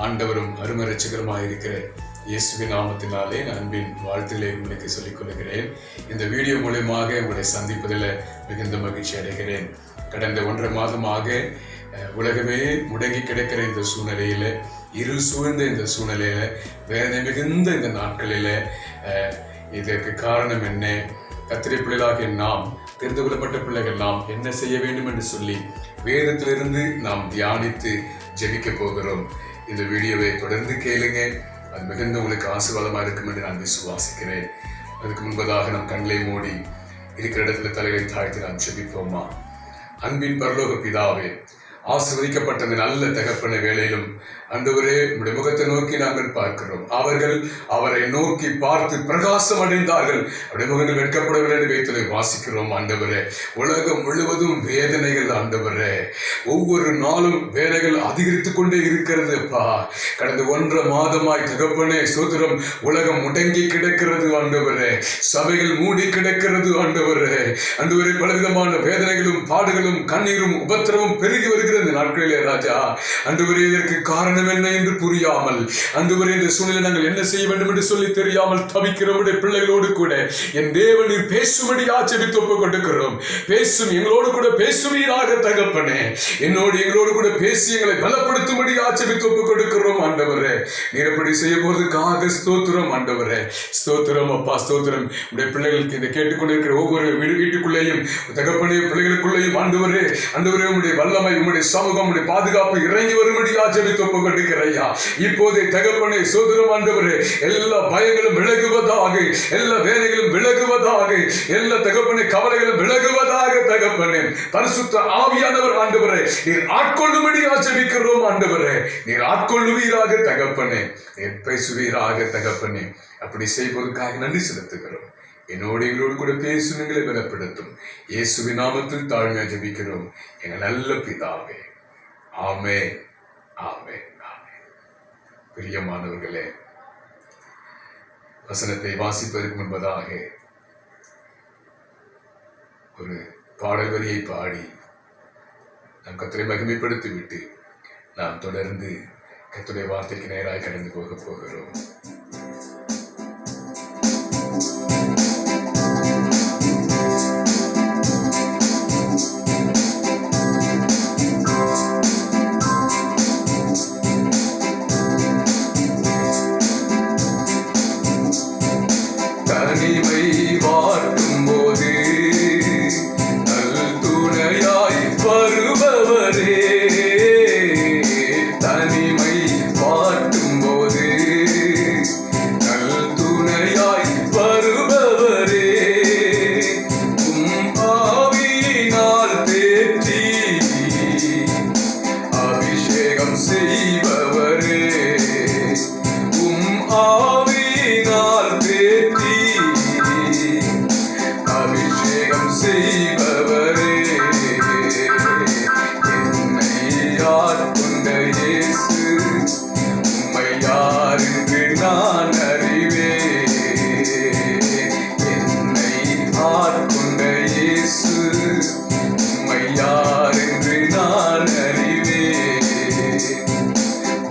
ஆண்டவரும் அருமரட்சகருமாயிருக்கிற இயேசுவின் நாமத்தினாலே அன்பின் வாழ்த்துக்களை உங்களுக்கு சொல்லிக் கொள்கிறேன். இந்த வீடியோ மூலமாக உங்களை சந்திப்பதில் மிகுந்த மகிழ்ச்சி அடைகிறேன். கடந்த 1.5 மாதமாக உலகமே முடங்கி கிடக்கிற இந்த சூழ்நிலையில், இருள் சூழ்ந்த இந்த சூழ்நிலையில், வேதனை மிகுந்த இந்த நாட்களில் இதற்கு காரணம் என்ன, கர்த்தருடைய பிள்ளைகளாகிய நாம், தெரிந்து கொள்ளப்பட்ட பிள்ளைகள் நாம் என்ன செய்ய வேண்டும் என்று சொல்லி வேதத்திலிருந்து நாம் தியானித்து ஜெபிக்க போகிறோம். இந்த வீடியோவை தொடர்ந்து கேளுங்க. அது மிகுந்த உங்களுக்கு ஆசீர்வாதமாக இருக்கும் என்று நான் விசுவாசிக்கிறேன். அதுக்கு முன்பதாக நம் கண்களை மூடி இருக்கிற இடத்துல தலைகளை தாழ்த்தி நாம் ஜெபிப்போமா. அன்பின் பரலோக பிதாவே, ஆசீர்வதிக்கப்பட்ட அந்த நல்ல தகப்பன வேளையிலும் ஆண்டவரே, உம்முடைய முகத்தை நோக்கி நாங்கள் பார்க்கிறோம். அவர்கள் அவரை நோக்கி பார்த்து பிரகாசம் அடைந்தார்கள், அவருடைய முகங்கள் வெட்கப்படவில்லை என்று வைத்ததை வாசிக்கிறோம். ஆண்டவரே, உலகம் முழுவதும் வேதனைகள் ஆண்டவரே, ஒவ்வொரு நாளும் வேலைகள் அதிகரித்துக் கொண்டே இருக்கிறது. கடந்த 1.5 மாதமாய் தகப்பனே சோதரம், உலகம் முடங்கி கிடக்கிறது ஆண்டவரே, சபைகள் மூடி கிடக்கிறது ஆண்டவரே. ஆண்டவரே, பலவிதமான வேதனைகளும் பாடுகளும் கண்ணீரும் உபத்திரமும் பெருகி வருகிறது நாட்களிலே ராஜா. ஆண்டவரே, இதற்கு காரணம் என்ன என்று புரியாமல், ஆண்டவரே, இந்த சூழ்நிலை நாங்கள் என்ன செய்ய வேண்டும் என்று சொல்லி தெரியாமல் தவிக்கிற பிள்ளைகளோடு கூட என் தேவனீர் பேசும்படியா ஜெபித்து ஒப்புக் கொடுக்கிறோம். பேசும், எங்களோடு கூட பேசுவீராக தகப்பனே. எங்களோடு கூட பேசி எங்களை பலப்படுத்தும்படியா ஜெபித்து ஒப்புக் கொடுக்கிறோம். ஆண்டவரே, நீர் எப்படி செய்ய போறதுக்காக ஸ்தோத்திரம் ஆண்டவரே. ஸ்தோத்திரம் அப்பா, ஸ்தோத்திரம். உடைய பிள்ளைகளுக்கு இதை கேட்டுக்கொண்டிருக்கிற ஒவ்வொரு வீட்டுக்குள்ளேயும் தகப்பனே, பிள்ளைகளுக்குள்ளேயும் ஆண்டவரே, ஆண்டவரே, உடைய வல்லமை, உடைய சமூகம், உடைய பாதுகாப்பு இறங்கி வரும்படியா ஜெபித்து ஒப்புக் கொடுக்கிறையா. இப்போதே தகப்பனே சோதரம் ஆண்டவரே, எல்லா பயங்களும் விலகுவதாக, எல்லா வேலைகளும் விலகுவதாக, எல்லா தகப்பனே கவலைகளும் விலகுவதாக தகப்பனே. பரிசுத்த ஆவியானவர் ஆண்டவரே, நீர் ஆட்கொள்ளும்படியா ஜெபிக்கிறோம் ஆண்டவரே. நீர் ஆட்கொள்ளுவீராக தகப்பனே, நீர் பேசுவீராக தகப்பனே. அப்படி செய்வதற்காக நன்றி செலுத்துகிறோம். எங்களோடு கூட பேசும், எங்களை பலப்படுத்தும். இயேசுவின் நாமத்தில் தாழ்மையாக ஜெபிக்கிறோம் எங்கள் நல்ல பிதாவே. ஆமென், ஆமென், ஆமென். பிரியமானவர்களே, வசனத்தை வாசிப்பதற்கு முன்பதாக ஒரு பாடல் வரியை பாடி நாம் கர்த்தரை மகிமைப்படுத்தி விட்டு நாம் தொடர்ந்து கர்த்தருடைய வார்த்தைக்கு நேராக கடந்து போகிறோம். தனிமை வாட்டும் போது நல் துணையாய் வருபவரே, தனிமை வாட்டும் போது நல் துணையாய் வருபவரே, ஆவியினால் தேற்றி அபிஷேகம் செய்பவரே, ஆவியினால் தேற்றி அபிஷேகம் செய்பவரே, என்னை ஆட்கொண்ட இயேசு, உம்மை யார் என்று நான் அறிவேன். என்னை ஆட்கொண்ட இயேசு, உம்மை யார் என்று நான் அறிவேன்.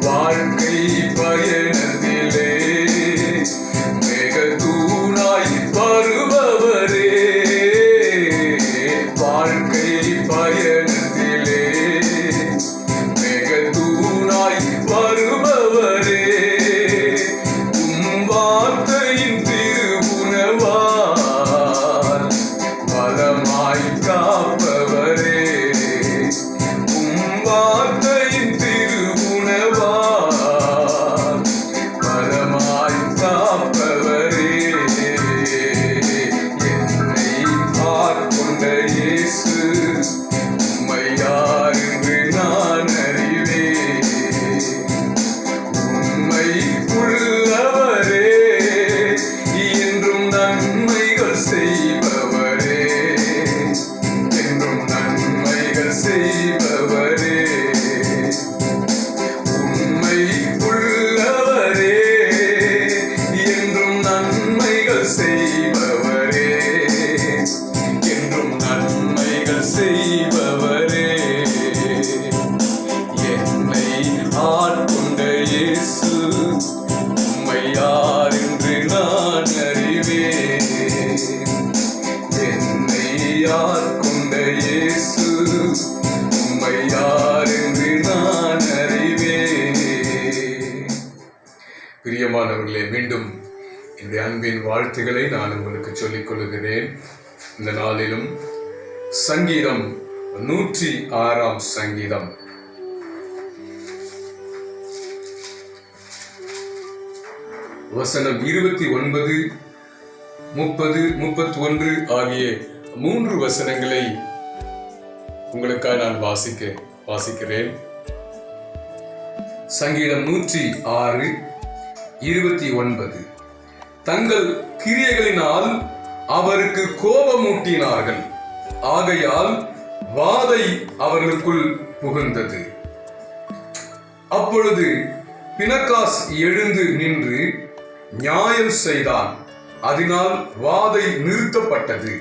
வாழ்க்கை பயணத்திலே மேகதூணாய் வருபவரே, வாழ்க்கை பயணத்திலே மேகதூணாய் வருபவரே, வார்த்தையின் திருவுணவால் பலமாய் காப்பவரே, வார்த்தையின் திருவுணவால் பலமாய் காப்பவரே, என்னை ஆட்கொண்ட இயேசு, உம்மை யார் என்று நான் அறிவேன். உண்மை உள்ளவரே, இந்த அன்பின் வாழ்த்துக்களை நான் உங்களுக்கு சொல்லிக் கொள்கிறேன். இந்த நாளிலும் சங்கீதம் 106 சங்கீதம் வசனம் 29, 30, 31 ஆகிய 3 வசனங்களை உங்களுக்காக நான் வாசிக்கிறேன். சங்கீதம் 106, 29. தங்கள் கிரியைகளினால் அவருக்கு கோபமூட்டினார்கள், ஆகையால் வாதை அவர்களுக்குள் புகுந்தது. அப்பொழுது பினகாஸ் எழுந்து நின்று நியாயம் செய்தான், அதனால் வாதை நிறுத்தப்பட்டது.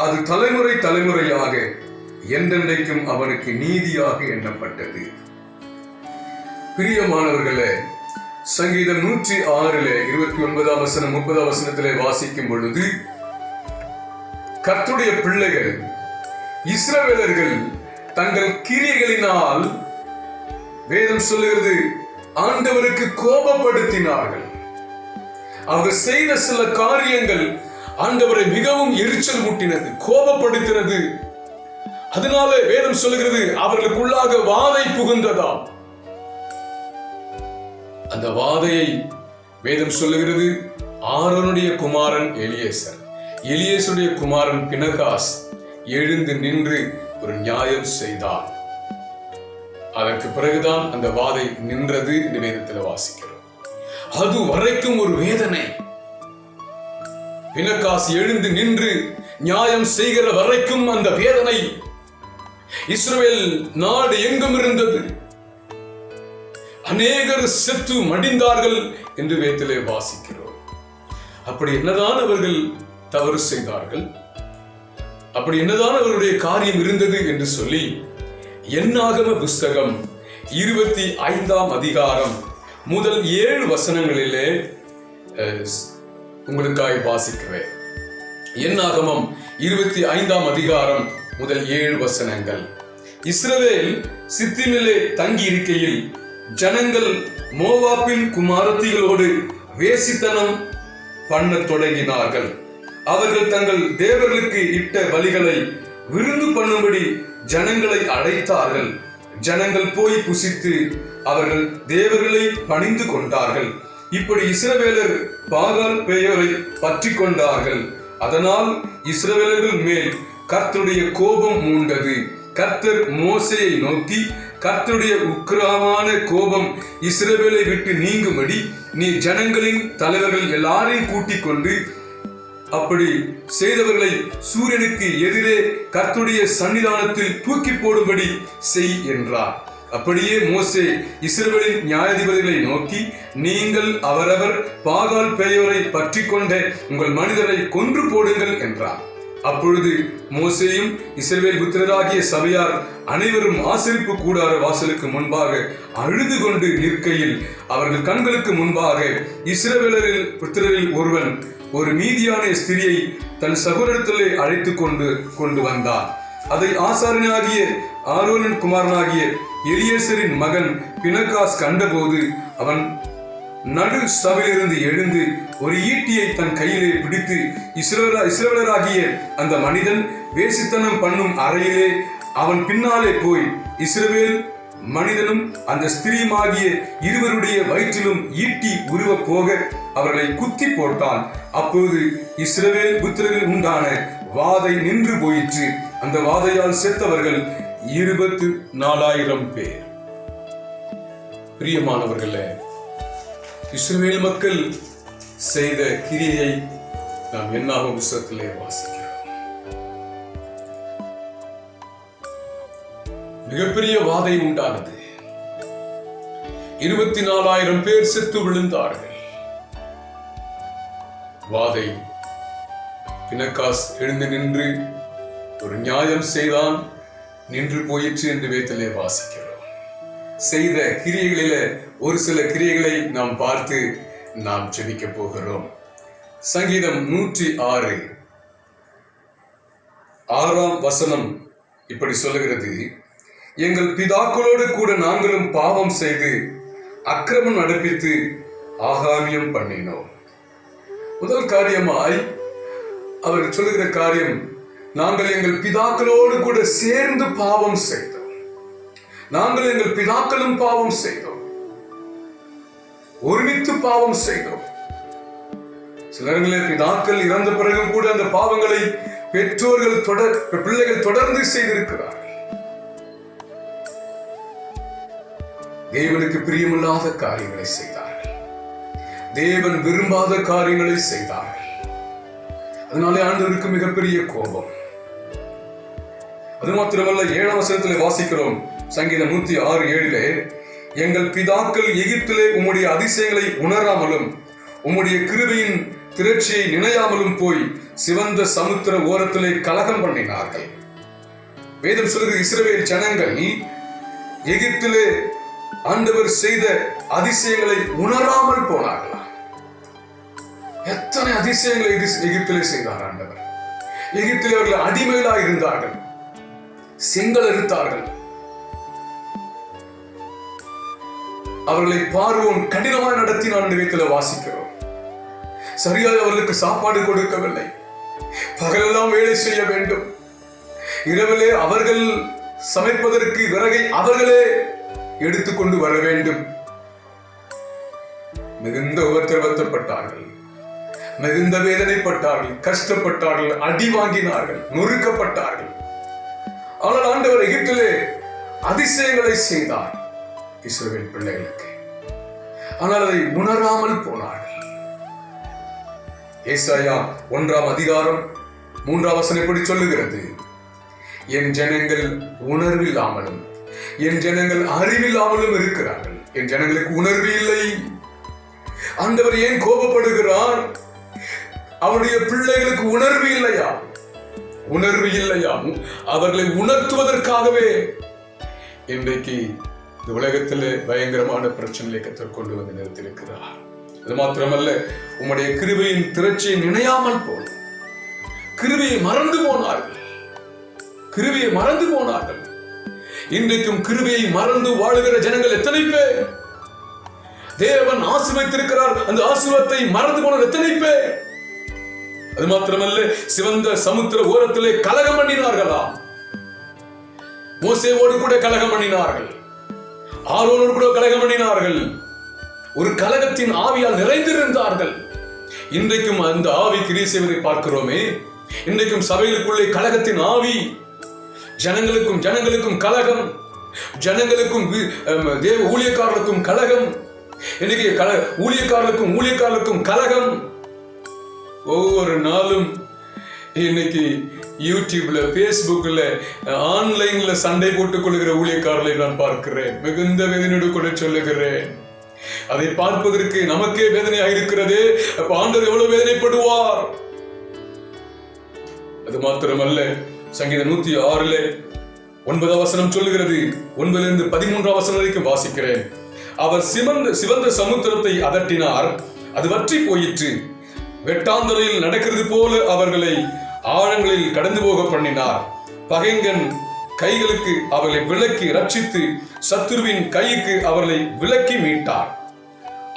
அது தலைமுறை தலைமுறையாக என்றென்றைக்கும் அவனுக்கு நீதியாக எண்ணப்பட்டது. பிரியமானவர்களே, சங்கீதம் 106 29 வசனம் 30 வசனத்திலே வாசிக்கும் பொழுது கர்த்தருடைய பிள்ளைகள் இஸ்ரவேலர்கள் தங்கள் கிரியைகளினால் வேதம் சொல்லுகிறது ஆண்டவருக்கு கோபப்படுத்தினார்கள். அவர்கள் செய்த சில காரியங்கள் ஆண்டவரை மிகவும் எரிச்சல் ஊட்டினது, கோபப்படுத்தினது. அதனால வேதம் சொல்லுகிறது அவர்களுக்குள்ளாக வாதை புகுந்ததாம். அந்த வாதையை வேதம் சொல்லுகிறது ஆரோனுடைய குமாரன் எலியேசர், எலியேசருடைய குமாரன் பினகாஸ் எழுந்து நின்று ஒரு நியாயம் செய்தார். அதற்கு பிறகுதான் அந்த வாதை நின்றது இந்த வேதத்தில் வாசிக்கிறோம். அது வரைக்கும் ஒரு வேதனை. பினகாஸ் எழுந்து நின்று நியாயம் செய்கிற வரைக்கும் அந்த வேதனை இஸ்ரவேல் நாடு எங்கும் இருந்தது. அநேகர் செத்து மடிந்தார்கள் என்று வேதத்திலே வாசிக்கிறோம். அப்படி என்னதான் அவர்கள் தவறு செய்தார்கள், அப்படி என்னதான் அவர்களுடைய காரியம் இருந்தது என்று சொல்லி என்னாகம புஸ்தகம் 25 அதிகாரம் முதல் 7 வசனங்களிலே உங்களுக்காக வாசிக்கிறேன். என்னாகமம் 25 அதிகாரம் முதல் 7 வசனங்கள். இஸ்ரவேல் சித்திமிலே தங்கி இருக்கையில் ஜனங்கள் மோவாபின் குமாரத்திகளோடு வேசித்தனம் பண்ண தொடங்கினார்கள். அவர்கள் தங்கள் தேவர்களுக்கு இட்ட பலிகளை விருந்து பண்ணும்படி ஜனங்களை அழைத்தார்கள். ஜனங்கள் போய் புசித்து அவர்கள் தேவர்களை பணிந்து கொண்டார்கள். இப்படி இஸ்ரவேலர் பாகால் பேயோரை பற்றி கொண்டார்கள். அதனால் இஸ்ரவேலர்கள் மேல் கர்த்தருடைய கோபம் மூண்டது. கர்த்தர் மோசேயை நோக்கி, கர்த்தருடைய உக்கிரமான கோபம் இஸ்ரவேலை விட்டு நீங்கும்படி நீ ஜனங்களின் தலைவர்கள் எல்லாரையும் கூட்டிக் கொண்டு அப்படி செய்தவர்களை சூரியனுக்கு எதிரே கர்த்தருடைய சன்னிதானத்தில் தூக்கி போடும்படி செய் என்றார். அப்படியே மோசே இஸ்ரவேலின் நியாயாதிபதிகளை நோக்கி, நீங்கள் அவரவர் பாகால் பேயோரை பற்றி கொண்ட உங்கள் மனிதரை கொன்று போடுங்கள் என்றார். அப்பொழுது மோசேயும் இஸ்ரவேல் புத்திரராகிய சபையார் அனைவரும் ஆசரிப்பு கூடார வாசலுக்கு முன்பாக அழுது கொண்டு நிற்கையில் அவர்கள் கண்களுக்கு முன்பாக இஸ்ரவேலரில் புத்திரரில் ஒருவன் ஒரு மீதியான ஸ்திரியை தன் சகோதரத்திலே அழைத்து கொண்டு வந்தார். அதை ஆசாரியனாகிய ஆரோனின் குமாரனாகிய எலியேசரின் மகன் பினகாஸ் கண்டபோது அவன் நடு சபையிலிருந்து எழுந்து ஒரு ஈட்டியை தன் கையிலே பிடித்து இஸ்ரவேலராகிய அந்த மனிதன் வேசித்தனம் பண்ணும் அறையிலே அவன் பின்னாலே போய் இஸ்ரவேல் மனிதனும் அந்த ஸ்திரீயுமாகிய இருவருடைய வயிற்றிலும் ஈட்டி உருவ போக அவர்களை குத்தி போட்டான். அப்போது இஸ்ரவேல் புத்திரரில் உண்டான வாதை நின்று போயிற்று. அந்த வாதையால் செத்தவர்கள் 24,000 பேர். பிரியமானவர்களே, இஸ்ரவேல் மக்கள் செய்த கிரியை நாம் என்னாகும் புத்தகத்திலே வாசிக்கிறோம். மிகப்பெரிய வாதை உண்டானது. 24,000 பேர் செத்து விழுந்தார்கள். வாதை. பினகாஸ் எழுந்து நின்று ஒரு நியாயம் செய்தான், நின்று போயிற்று என்று வேதத்திலே வாசிக்கிறோம். செய்த கிரியைகளில ஒரு சில கிரியைகளை நாம் பார்த்து நாம் ஜெபிக்க போகிறோம். சங்கீதம் 106 6ஆம் வசனம் இப்படி சொல்லுகிறது, எங்கள் பிதாக்களோடு கூட நாங்களும் பாவம் செய்து அக்கிரமம் நடப்பித்து ஆகாமியம் பண்ணினோம். முதல் காரியமாய் அவர்கள் சொல்லுகிற காரியம், நாங்கள் எங்கள் பிதாக்களோடு கூட சேர்ந்து பாவம் செய்தோம். நாங்கள் எங்கள் பிதாக்களும் பாவம் செய்தோம், ஒருமித்து பாவம் செய்தோம். சில நேரங்களில் பிதாக்கள் இறந்த பிறகு கூட அந்த பாவங்களை பெற்றோர்கள் பிள்ளைகள் தொடர்ந்து செய்திருக்கிறார்கள். தேவனுக்கு பிரியமில்லாத காரியங்களை செய்தார்கள், தேவன் விரும்பாத காரியங்களை செய்தார்கள். அதனாலே ஆண்டவருக்கு மிகப்பெரிய கோபம். அது மாத்திரமல்ல, 7ஆம் வசனத்திலே வாசிக்கிறோம், சங்கீதம் 106:7, எங்கள் பிதாக்கள் எகிப்திலே உம்முடைய அதிசயங்களை உணராமலும் உம்முடைய கிருபையின் திரட்சியை நினையாமலும் போய் சிவந்த சமுத்திர ஓரத்திலே கலகம் பண்ணினார்கள். வேதம் சொல்கிற இஸ்ரவேல் ஜனங்கள் எகிப்திலே ஆண்டவர் செய்த அதிசயங்களை உணராமல் போனார்களா? எத்தனை அதிசயங்களை எகிப்திலே செய்தார் ஆண்டவர். எகிப்திலே அவர்கள் அடிமைகளாக இருந்தார்கள், செங்கல் அறுத்தார்கள். அவர்களை பார்வோன் கடினமாக நடத்தினான் என்று வேதத்தில் வாசிக்கிறோம். சரியாக அவர்களுக்கு சாப்பாடு கொடுக்கவில்லை. பகலெல்லாம் வேலை செய்ய வேண்டும், இரவிலே அவர்கள் சமைப்பதற்கு விறகை அவர்களே எடுத்துக்கொண்டு வர வேண்டும். மிகுந்த உபத்திரவப்பட்டார்கள், மிகுந்த வேதனைப்பட்டார்கள், கஷ்டப்பட்டார்கள், அடி வாங்கினார்கள், நொறுக்கப்பட்டார்கள். ஆனால் ஆண்டவர் எகிப்திலே அதிசயங்களை செய்தார் இஸ்ரவேல் பிள்ளைகளுக்கு. ஆனால் அதை உணராமல் போனார்கள். ஏசாயா 1ஆம் அதிகாரம் 3ஆம் வசனம் இப்படி சொல்லுகிறது, என் ஜனங்கள் உணர்வில்லாமலும் என் ஜனங்கள் அறிவில்லாமலும் இருக்கிறார்கள். என் ஜனங்களுக்கு உணர்வு இல்லை. ஆண்டவர் ஏன் கோபப்படுகிறார்? அவருடைய பிள்ளைகளுக்கு உணர்வு இல்லையா? உணர்வு இல்லையா? அவர்களை உணர்த்துவதற்காகவே இன்றைக்கு இந்த உலகத்தில் பயங்கரமான பிரச்சனைகளை கத்தர் கொண்டு வந்து நிறுத்தியிருக்கிறார். அது மாத்திரமல்ல, உம்முடைய கிருபையின் திரட்சியை நினையாமல் போன, கிருபையை மறந்து போனார்கள், கிருபையை மறந்து போனார்கள். இன்றைக்கும் கிருபையை மறந்து வாழுகிற ஜனங்கள் எத்தனை பேர்? தேவன் ஆசீர்வதித்திருக்கிறார், அந்த ஆசீர்வாதத்தை மறந்து போன எத்தனை பேர்? அது மாத்திரமல்ல, சிவந்த சமுத்திர ஓரத்திலே கலகம் பண்ணினார்களா? மோசேவோடு கூட கலகம் பண்ணினார்கள், ஆரோனோடு கூட கலகம் பண்ணினார்கள். ஒரு கலகத்தின் ஆவியால் நிறைந்திருந்தார்கள். இன்றைக்கும் அந்த ஆவி கிரியை செய்வதை பார்க்கிறோமே. இன்றைக்கும் சபைகளுக்குள்ளே கலகத்தின் ஆவி, ஜனங்களுக்கும் கலகம், ஜனங்களுக்கும் தேவ ஊழியக்காரர்களுக்கும் கலகம், இன்னைக்கு ஊழியக்காரர்களுக்கும் கலகம். ஒவ்வொரு நாளும் இன்னைக்கு யூடியூப்ல, பேஸ்புக்ல, ஆன்லைன்ல சண்டை போட்டுக் கொள்கிற ஊழியக்காரர்களை நான் பார்க்கிறேன். மிகுந்த வேதனையோடு கூட சொல்லுகிறேன், அதை பார்ப்பதற்கு நமக்கே வேதனையாக இருக்கிறது. அப்ப ஆண்டவர் எவ்வளவு வேதனைப்படுவார்? அது மாத்திரமல்ல, சங்கீதம் 106 9ஆம் வசனம் சொல்லுகிறது, 9 13ஆம் வசனம் வரைக்கும் வாசிக்கிறேன். அவர் சிவந்த சமுத்திரத்தை அதட்டினார், அது வற்றி போயிற்று. வெட்டாந்தரையில் நடக்கிறது போல அவர்களை ஆழங்களில் கடந்து போக பண்ணினார். பகைங்கன் கைகளுக்கு அவர்களை விலக்கி ரட்சித்து சத்துருவின் கைக்கு அவர்களை விலக்கி மீட்டார்.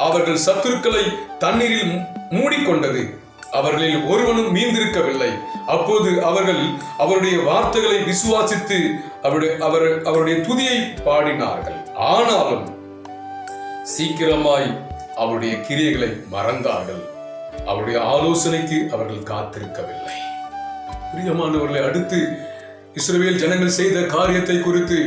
அவர்கள் சத்துருக்களை தண்ணீரில் மூடிக்கொண்டது, அவர்களில் ஒருவனும் மீந்திருக்கவில்லை. அப்போது அவர்கள் அவருடைய வார்த்தைகளை விசுவாசித்து அவருடைய துதியை பாடினார்கள். ஆனாலும் சீக்கிரமாய் அவருடைய கிரியைகளை மறந்தார்கள், அவருடைய ஆலோசனைக்கு அவர்கள் காத்திருக்கவில்லை. பிரியமானவர்களை, அடுத்து இஸ்ரவேல் ஜனங்கள் செய்த காரியத்தை குறித்து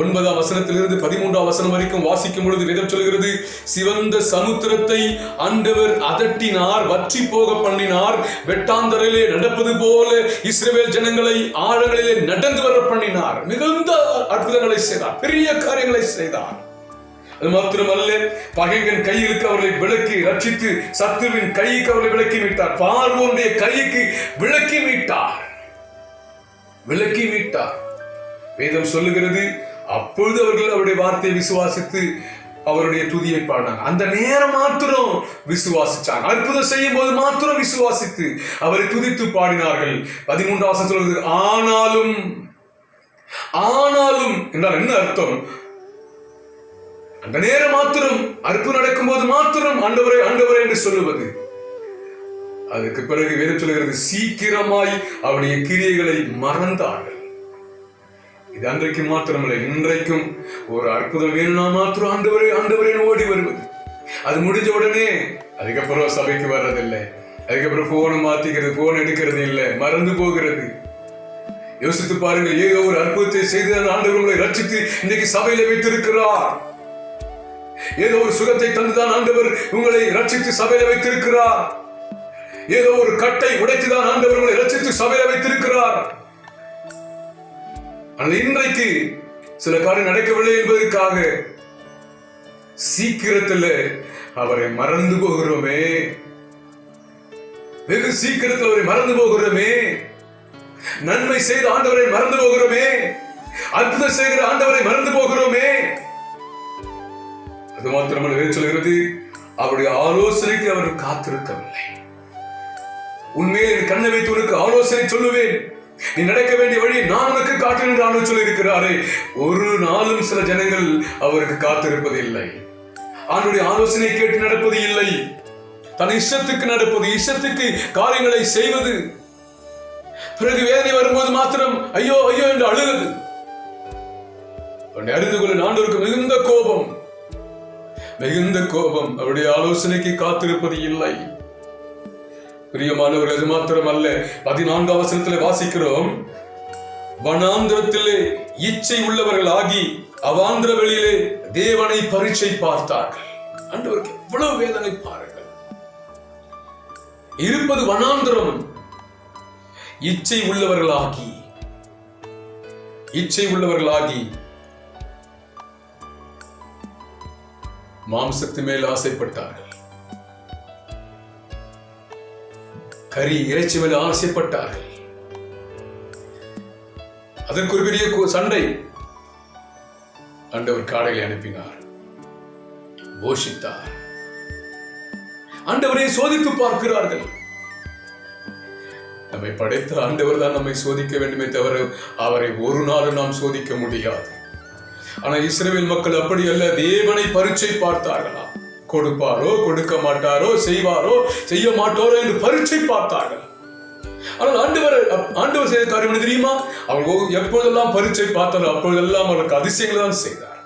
9ஆம் வசனத்திலிருந்து 13ஆம் வசனம் வரைக்கும் வாசிக்கும் பொழுது வேதம் சொல்கிறது, சிவந்த சமுத்திரத்தை ஆண்டவர் அதட்டினார், வற்றி போக பண்ணினார். வெட்டாந்தரையிலே நடப்பது போல இஸ்ரவேல் ஜனங்களை ஆழங்களிலே நடந்து வர பண்ணினார். மிகுந்த அற்புதங்களை செய்தார், பெரிய காரியங்களை செய்தார். அது மாத்திரமல்ல, பகைங்கன் கைகளுக்கு அவர்களை விலக்கி ரட்சித்து சத்துருவின் கைக்கு அவர்களை விலக்கி மீட்டார். பார்வோனுடைய கைக்கு விலக்கி மீட்டார். வேதம் சொல்லுகிறது, அப்பொழுது அவர்கள் அவருடைய வார்த்தையை விசுவாசித்து அவருடைய துதியை பாடினாங்க. அந்த நேரம் மாத்திரம் விசுவாசிச்சாங்க. அற்புதம் செய்யும் போது மாத்திரம் விசுவாசித்து அவரை துதித்து பாடினார்கள். 13ஆம் வசனம் சொல்லுகிறது, ஆனாலும் என்றால் என்ன அர்த்தம்? அந்த நேரம் மாத்திரம் அற்புதம் நடக்கும் போது மாத்திரம் ஆண்டவரே ஆண்டவரே என்று சொல்லுவது. அதுக்கு பிறகு வேதம் சொல்கிறது சீக்கிரமாய் அவருடைய கிரியைகளை மறந்தார்கள். இது அன்றைக்கு மாத்திரமல்ல, இன்றைக்கும் ஒரு அற்புதம் வேணும்னா மாத்திரம் ஆண்டவரே ஆண்டவரே ஓடி வருவது. அது முடிஞ்ச உடனே அதுக்கப்புறம் சபைக்கு வர்றதில்லை. அதுக்கப்புறம் போனை மாத்திக்கிறது, போன் எடுக்கிறது இல்லை, மறந்து போகிறது. யோசித்து பாருங்கள், ஏதோ ஒரு அற்புதத்தை செய்து அந்த ஆண்டவர் உங்களை ரட்சித்து இன்னைக்கு சபையில வைத்திருக்கிறார். ஏதோ ஒரு சுகத்தை தந்துதான் ஆண்டவர் உங்களை ரட்சித்து சபையில வைத்திருக்கிறார். ஏதோ ஒரு கட்டை உடைத்துதான் ஆண்டவர் உங்களை ரட்சித்து சபையில வைத்திருக்கிறார். ஆனால் இன்றைக்கு சில காரியம் நடக்கவில்லை என்பதற்காக சீக்கிரத்தில் அவரை மறந்து போகிறோமே. வெகு சீக்கிரத்தில் அவரை மறந்து போகிறோமே. நன்மை செய்த ஆண்டவரை மறந்து போகிறோமே. அற்புதம் செய்கிற ஆண்டவரை மறந்து போகிறோமே. அது மாத்திரமல்ல, சொல்கிறது அவருடைய ஆலோசனைக்கு அவர் காத்திருக்கவில்லை. உண்மையை கண்ணை வைத்து உனக்கு ஆலோசனை சொல்லுவேன், நீ நடக்க வேண்டிய வழி நான் உனக்கு காட்டுவேன் என்று ஆண்டவர் சொல்லி இருக்கிறாரே. ஒரு நாளும் சில ஜனங்கள் அவருக்கு காத்திருப்பது இல்லை. ஆண்டவருடைய ஆலோசனை கேட்டு நடப்பது இல்லை. தன் இஷ்டத்துக்கு நடப்பது, இஷ்டத்துக்கு காரியங்களை செய்வது. பிறகு வேதனை வரும்போது மாத்திரம் ஐயோ ஐயோ என்று அழுவது. அறிந்து கொள்ள ஆண்டவருக்கு மிகுந்த கோபம், மிகுந்த கோபம். அவருடைய ஆலோசனைக்கு காத்திருப்பது இல்லை. பிரியமானவர்கள், அது மாத்திரம் அல்ல, 14ஆம் வசனத்திலே வாசிக்கிறோம், வனாந்திரத்திலே இச்சை உள்ளவர்கள் ஆகி அவாந்திர வெளியிலே தேவனை பரீட்சை பார்த்தார்கள். ஆண்டவருக்கு எவ்வளவு வேதனை பாருங்கள். இருப்பது வனாந்திரம். இச்சை உள்ளவர்களாகி மாம்சத்து மேல் ஆசைப்பட்டார்கள். கறி இறைச்சி மேல் ஆசைப்பட்டார்கள். அதற்கு ஒரு பெரிய சண்டை. ஆண்டவர் காடைகளை அனுப்பினார், போஷித்தார். ஆண்டவரை சோதித்து பார்க்கிறார்கள். நம்மை படைத்த ஆண்டவர் தான் நம்மை சோதிக்க வேண்டுமே தவிர அவரை ஒரு நாளும் நாம் சோதிக்க முடியாது. ஆனா இஸ்ரவேல் மக்கள் அப்படி அல்ல, தேவனை பரீட்சை பார்த்தார்களா. கொடுப்பாரோ கொடுக்க மாட்டாரோ, செய்வாரோ செய்ய மாட்டாரோ என்று பரீட்சை பார்த்தார்கள். ஆனால் ஆண்டவர் செய்த காரியம் என்ன தெரியுமா? அவர் எப்பொழுதெல்லாம் பரீட்சை பார்த்தாரோ அப்பொழுதெல்லாம் அவருக்கு அதிசயங்களை தான் செய்தார்.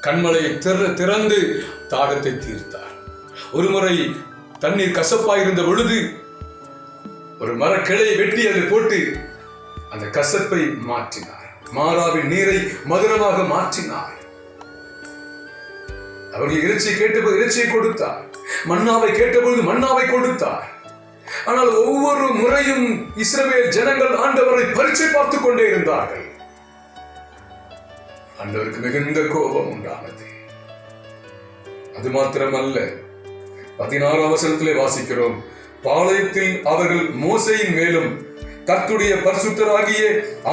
கண்மலையை திறந்து தாகத்தை தீர்த்தார். ஒரு முறை தண்ணீர் கசப்பாயிருந்த பொழுது ஒரு மரக்கிளையை வெட்டி அதை போட்டு அந்த கசப்பை மாற்றினார். மாறாவின் நீரை மதுரமாக மாற்றினார். அவர்கள் இறைச்சியை கேட்டபோது இறைச்சியை கொடுத்தார். மன்னாவை கேட்டபோது மன்னாவை கொடுத்தார். ஆனால் ஒவ்வொரு முறையும் இஸ்ரவேல் ஜனங்கள் ஆண்டவரை பரீட்சை பார்த்துக் கொண்டே இருந்தார்கள். ஆண்டவருக்கு மிகுந்த கோபம் உண்டானது. அது மாத்திரமல்ல, 16ஆம் வசனத்திலே வாசிக்கிறோம், பாளையத்தில் அவர்கள் மோசேயின் மேலும் கர்த்தருடைய பரிசுத்தராகிய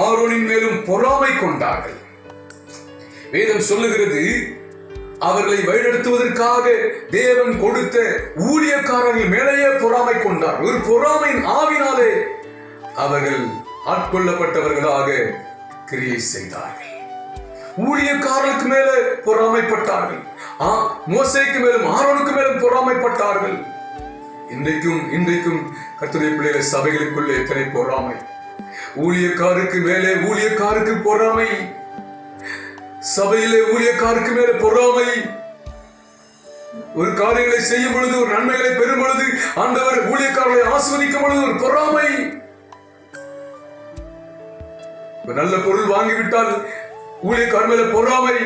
ஆரோனின் மேலும் பொறாமை கொண்டார்கள். வேதம் சொல்லுகிறது, அவர்களை வழிநடத்துவதற்காக தேவன் கொடுத்த ஊழியக்காரர்கள் மேலேயே பொறாமை கொண்டார். ஒரு பொறாமையின் ஆவினாலே அவர்கள் ஆட்கொள்ளப்பட்டவர்களாக கிரியை செய்தார்கள். ஊழியக்காரர்களுக்கு மேலே பொறாமைப்பட்டார்கள். மோசேக்கு மேலும் ஆரோனுக்கு மேலும் பொறாமைப்பட்டார்கள். இன்றைக்கும் கர்த்தருடைய பிள்ளைகள் சபைகளுக்குள்ளே எத்தனை பொறாமை. ஊழியக்காருக்கு மேலே ஊழியக்காருக்கு பொறாமை. சபையிலே ஊழியக்காருக்கு மேலே பொறாமை. ஒரு காரியங்களை செய்யும் பொழுது, ஒரு நன்மைகளை பெறும் பொழுது, ஆண்டவர் ஊழியக்காரர்களை ஆசீர்வதிக்கும் பொழுது ஒரு பொறாமை. நல்ல பொருள் வாங்கிவிட்டால் ஊழியக்காரர் மேல பொறாமை.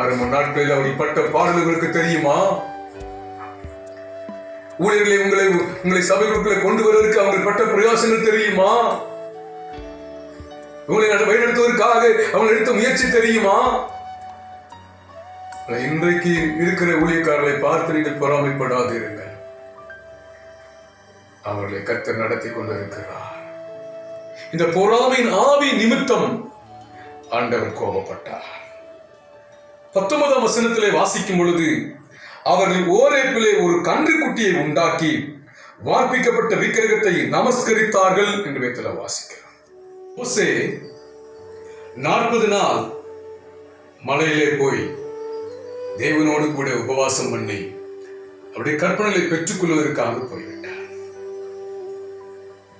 6 மணி நாட்களில் அப்படி பட்ட பாடல்களுக்கு தெரியுமா? ஊழியர்களை உங்களை சபைகளுக்குள்ளே கொண்டு வருவதற்கு அவங்க பட்ட பிரயாசங்கள் தெரியுமா? உங்களை வழிநடத்துவதற்காக அவங்க எடுத்த முயற்சி தெரியுமா? இன்றைக்கு இருக்கிற ஊழியக்காரர்களை பார்த்து நீங்கள் பொறாமைப்படாதீர்கள். அவர்களை கர்த்தர் நடத்தி கொண்டிருக்கிறார். இந்த பொறாமையின் ஆவி நிமித்தம் ஆண்டவர் கோபப்பட்டார். 19ஆம் வசனத்திலே வாசிக்கும் பொழுது, அவர்கள் ஓரேப்பிலே ஒரு கன்றுக்குட்டியை உண்டாக்கி வார்ப்பிக்கப்பட்ட விக்கிரகத்தை நமஸ்கரித்தார்கள் என்று வேதத்தில் வாசிக்கிறோம். மோசே 40 நாள் மலையிலே போய் தேவனோடு கூட உபவாசம் பண்ணி அவருடைய கற்பனைகளை பெற்றுக் கொள்வதற்காக போய்விட்டார்.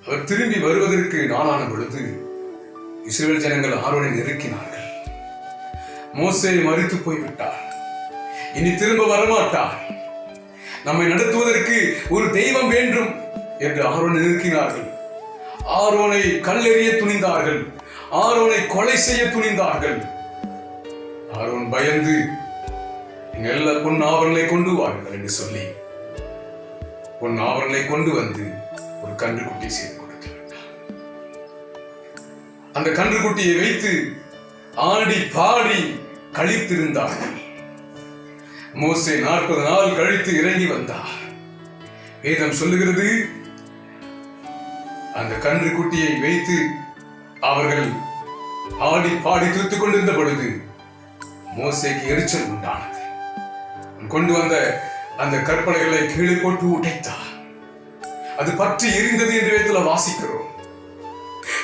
அவர் திரும்பி வருவதற்கு நாளான பொழுது இஸ்ரவேல் ஜனங்கள் ஆரோனை நெருக்கினார்கள். மோசே மரித்து போய்விட்டார், இனி திரும்ப வரமாட்டார், நம்மை நடத்துவதற்கு ஒரு தெய்வம் வேண்டும் என்று ஆரோனை நெருக்கினார்கள். ஆரோனை கல்லெறிய துணிந்தார்கள், ஆரோனை கொலை செய்ய துணிந்தார்கள். ஆரோன் பயந்து நல்ல பொன் ஆபரணங்களை கொண்டு வாருங்கள் என்று சொல்லி பொன் ஆபரணங்களை கொண்டு வந்து ஒரு கன்றுக்குட்டி செய்து கொடுத்து விட்டார். அந்த கன்றுக்குட்டியை வைத்து ஆடி பாடி கழித்திருந்தார்கள். மோசே 40 நாள் கழித்து இறங்கி வந்தார். வேதம் சொல்லுகிறது, அந்த கன்றுக்குட்டியை வைத்து அவர்கள் ஆடி பாடி துதித்துக் கொண்டிருந்த பொழுது மோசேக்கு எரிச்சல் உண்டானது. கொண்டு வந்த அந்த கற்பனைகளை கீழே போட்டு உடைத்தார். அது பற்றி எரிந்தது என்று வேதத்தில் வாசிக்கிறோம்.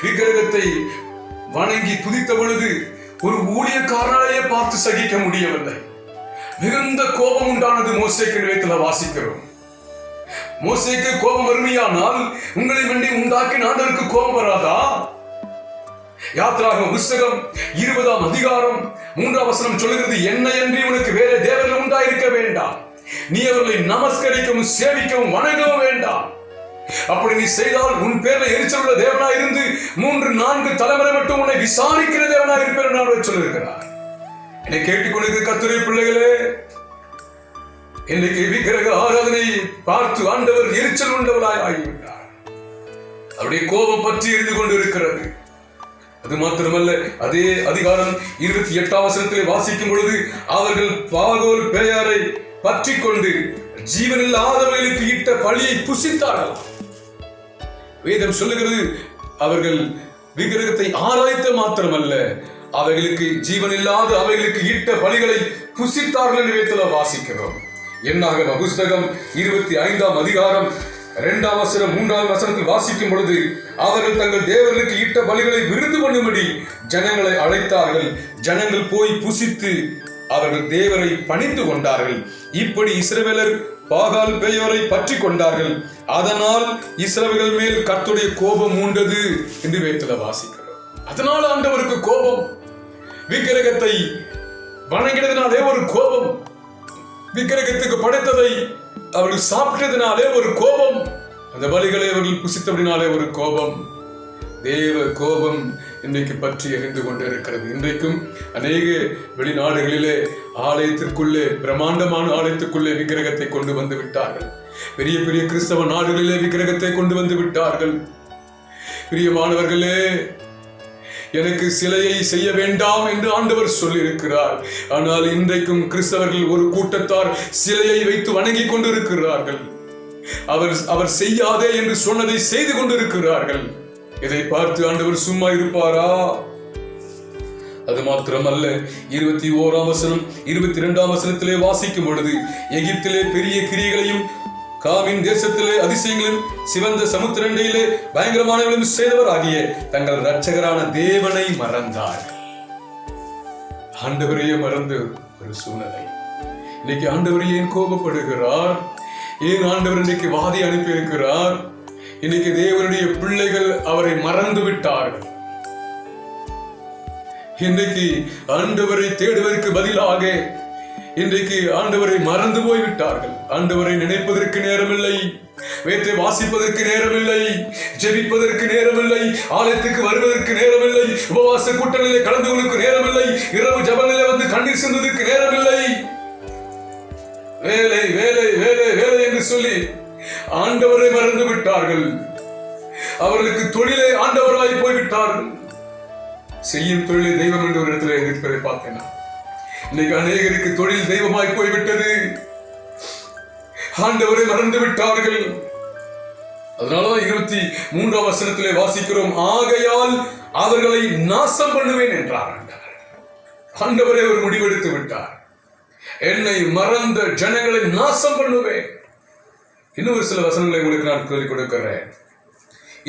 விக்கிரகத்தை வணங்கி துதித்த பொழுது ஒரு ஊழியக்காரனையே பார்த்து சகிக்க முடியவில்லை. மிகுந்த கோபம் உண்டானது மோசேக்கு வேதத்தில் வாசிக்கிறோம். மோசேக்கு கோபம் வறுமையானால் உங்களை வேண்டி உண்டாக்கின ஆண்டவருக்கு கோபம் வராதா? யாத்திராகம புஸ்தகம் 20ஆம் அதிகாரம் 3ஆம் வசனம் சொல்கிறது, என்னையன்றி உனக்கு வேற தேவர்கள் உண்டாயிருக்க வேண்டாம், நீ அவர்களை நமஸ்கரிக்கவும் சேவிக்கவும் வணங்கவும் வேண்டாம். அப்படி நீ செய்தால் உன் பேர்ல எரிச்சல் உள்ள தேவனாய் இருந்து 3-4 தலைமுறை மட்டும் உன்னை விசாரிக்கிற தேவனாய் இருப்பேன் என்று சொல்லியிருக்கிறார். என்னை கேட்டுக்கொண்டிருக்கிற கர்த்தருடைய பிள்ளைகளே, இன்னைக்கு விக்கிரக ஆராதனை பார்த்து ஆண்டவர் எரிச்சல் உண்டவராய் ஆகிவிட்டார். அவருடைய கோபம் பற்றி எரிந்து கொண்டு இருக்கிறது. அது மாத்திரமல்ல, அதே அதிகாரம் 28ஆம் வசனத்திலே வாசிக்கும் பொழுது அவர்கள் பாகோல் பேயாரை பற்றி கொண்டு ஜீவனில்லாதவர்களுக்கு இட்ட பழியை புசித்தார்கள். வேதம் சொல்லுகிறது, அவர்கள் விக்கிரகத்தை ஆராய்த்த மாத்திரமல்ல, அவைகளுக்கு ஜீவனில்லாத அவைகளுக்கு இட்ட பலிகளை புசித்தார்கள் என்று வேதத்தில் வாசிக்கிறோம். என்னாகம புஸ்தகம் 25ஆம் அதிகாரம் 2ஆம் வசனம் 3ஆம் வசனத்தில் வாசிக்கும் பொழுது அவர்கள் தங்கள் தேவர்களுக்கு இட்ட பலிகளை விருந்து பண்ணும்படி ஜனங்களை அழைத்தார்கள். ஜனங்கள் போய் புசித்து அவர்கள் தேவரை பணிந்து கொண்டார்கள். இப்படி இஸ்ரவேலர் பாகால் பேயோரை பற்றி கொண்டார்கள். அதனால் இஸ்ரவேல் மேல் கர்த்தருடைய கோபம் மூண்டது என்று வேதத்தில் வாசிக்கிறோம். அதனால் ஆண்டவருக்கு கோபம். விக்கிரகத்தை வணங்கினதினாலே ஒரு கோபம், விக்கிரகத்துக்கு படைத்ததை அவர்கள் சாப்பிட்டதினாலே ஒரு கோபம், அந்த பலிகளை அவர்கள் புசித்தபடினாலே ஒரு கோபம். தேவ கோபம் இன்றைக்கு பற்றி எரிந்து கொண்டு இருக்கிறது. இன்றைக்கும் அநேக வெளிநாடுகளிலே ஆலயத்திற்குள்ளே, பிரம்மாண்டமான ஆலயத்துக்குள்ளே விக்கிரகத்தை கொண்டு வந்து விட்டார்கள். பெரிய பெரிய கிறிஸ்தவ நாடுகளிலே விக்கிரகத்தை கொண்டு வந்து விட்டார்கள். பிரியமானவர்களே, எனக்கு சிலையை செய்ய வேண்டாம் என்று ஆண்டவர் சொல்லியிருக்கிறார். ஆனால் இன்றைக்கும் கிறிஸ்தவர்கள் ஒரு கூட்டத்தார் சிலையை வைத்து வணங்கி கொண்டிருக்கிறார்கள். அவர் செய்யாதே என்று சொன்னதை செய்து கொண்டிருக்கிறார்கள். இதை பார்த்து ஆண்டவர் சும்மா இருப்பாரா? அது மாத்திரமல்ல, 21ஆம் வசனம் 22ஆம் வசனத்திலே வாசிக்கும் பொழுது எகிப்திலே பெரிய கிரியைகளையும் காமின் தேசத்திலே அதிசயங்களும் சிவந்த சமுத்திரண்டையிலே பயங்கரமானவர்களும் செய்தவர் ஆகிய தங்கள் இரட்சகரான தேவனை மறந்தார்கள். ஆண்டவரையே மறந்த ஒரு சூழ்நிலை. இன்னைக்கு ஆண்டவர் ஏன் கோபப்படுகிறார்? ஏன் ஆண்டவர் இன்னைக்கு வாதி அனுப்பி இருக்கிறார்? இன்னைக்கு தேவனுடைய பிள்ளைகள் அவரை மறந்து விட்டார்கள். இன்றைக்கு ஆண்டவரை தேடுவதற்கு பதிலாக இன்றைக்கு ஆண்டவரை மறந்து போய்விட்டார்கள். ஆண்டவரை நினைப்பதற்கு நேரமில்லை, வேதத்தை வாசிப்பதற்கு நேரமில்லை, ஜெபிப்பதற்கு நேரமில்லை, ஆலயத்துக்கு வருவதற்கு நேரமில்லை, உபவாச கூட்டங்களிலே கலந்து கொள்வதற்கு நேரமில்லை, இரவு ஜபங்களிலே வந்து கண்ணீர் சிந்துவதற்கு நேரமில்லை. வேலை வேலை வேலை வேலை என்று சொல்லி ஆண்டவரை மறந்து விட்டார்கள். அவர்களுக்கு தொழிலை ஆண்டவராய் போய்விட்டார்கள். செய்யும் தொழிலை தெய்வம் என்று ஒரு இடத்துல எதிர்ப்பதை பார்த்தேன். இன்னைக்கு அநேகருக்கு தொழில் தெய்வமாய் போய்விட்டது. ஆண்டவரை மறந்து விட்டார்கள். அதனாலதான் 23ஆம் வசனத்திலே வாசிக்கிறோம், ஆகையால் அவர்களை நாசம் பண்ணுவேன் என்றார் ஆண்டவர். ஆண்டவரே ஒரு முடிவெடுத்து விட்டார். என்னை மறந்த ஜனங்களை நாசம் பண்ணுவேன். இன்னொரு சில வசனங்களை உங்களுக்கு நான் சொல்லிக் கொடுக்கிறேன்.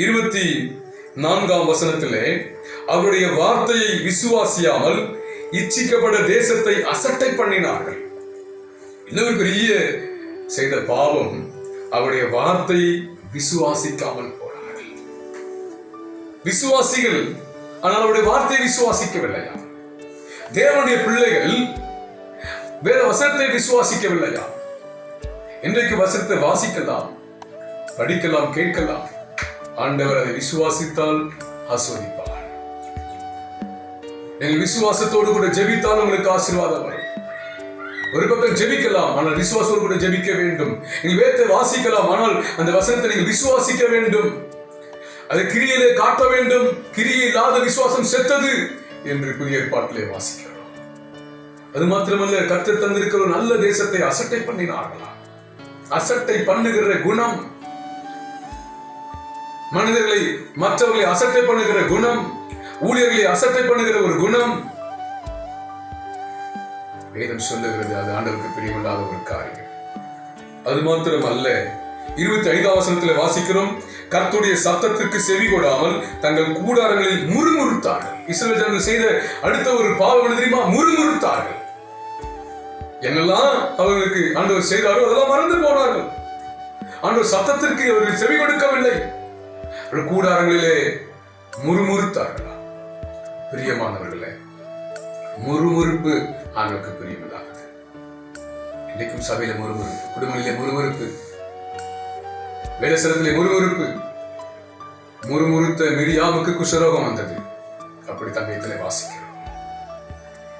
24ஆம் வசனத்திலே அவருடைய வார்த்தையை விசுவாசியாமல் இச்சிக்கப்பட்ட தேசத்தை அசட்டை பண்ணினார்கள். இன்னொரு பெரிய செய்த பாவம், அவருடைய வார்த்தை விசுவாசிக்காமல் போனார்கள். விசுவாசிகள், ஆனால் அவருடைய வார்த்தையை விசுவாசிக்கவில்லையா? தேவனுடைய பிள்ளைகள் வேற வசனத்தை விசுவாசிக்கவில்லையா? இன்றைக்கு வசனத்தை வாசிக்கலாம், படிக்கலாம், கேட்கலாம். ஆண்டவர் அதை விசுவாசித்தால் ஆசீர்வதிப்பார். நீங்கள் விசுவாசத்தோடு கூட ஜெபித்தால் உங்களுக்கு ஆசீர்வாதம் வரும். ஒரு பக்கம் ஜெபிக்கலாம், ஆனால் விசுவாசத்தோடு கூட ஜெபிக்க வேண்டும். நீங்கள் வேதத்தை வாசிக்கலாம், ஆனால் அந்த வசனத்தை நீங்கள் விசுவாசிக்க வேண்டும். அதை கிரியையிலே காட்ட வேண்டும். கிரியை இல்லாத விசுவாசம் செத்தது என்று புதிய ஏற்பாட்டிலே வாசிக்கிறோம். அது மாத்திரமல்ல, கர்த்தர் தந்திருக்கிற ஒரு நல்ல தேசத்தை அசட்டை பண்ணினார்களா? அசட்டை பண்ணுகிற குணம், மனிதர்களை மற்றவர்களை அசட்டை பண்ணுகிற குணம், ஊழியர்களை அசட்டை பண்ணுகிற ஒரு குணம் வேதம் சொல்லுகிறது. அது ஆண்டவருக்கு பிரியமில்லாத ஒரு காரியம். அது மாத்திரம் அல்ல, 25ஆம் வசனத்தில் வாசிக்கிறோம், கர்த்தருடைய சத்தத்திற்கு செவி கொடாமல் தங்கள் கூடாரங்களில் முறுமுறுத்தார்கள். இஸ்ரவேல் ஜனங்கள் செய்த அடுத்த ஒரு பாவம் தெரியுமா? முறுமுறுத்தார்கள். என்னெல்லாம் அவர்களுக்கு ஆண்டவர் செய்தாரோ அதெல்லாம் மறந்து போனார்கள். ஆண்டவர் சத்தத்திற்கு அவர்கள் செவி கொடுக்கவில்லை. கூடாரங்களிலே முறுமுறுத்தார்களா? பிரியமானவர்களே, முறுமுறுப்பு ஆண்டவருக்கு பிரியமில்லாதது. இன்றைக்கும் சபையில முறுமுறுப்பு, குடும்பங்களிலே முறுமுறுப்பு, வேலைஸ்தலத்திலே முறுமுறுப்பு. முறுமுறுத்த மிரியாமுக்கு குஷ்டரோகம் வந்தது. அப்படி தங்கத்திலே வாசிக்கிறோம்.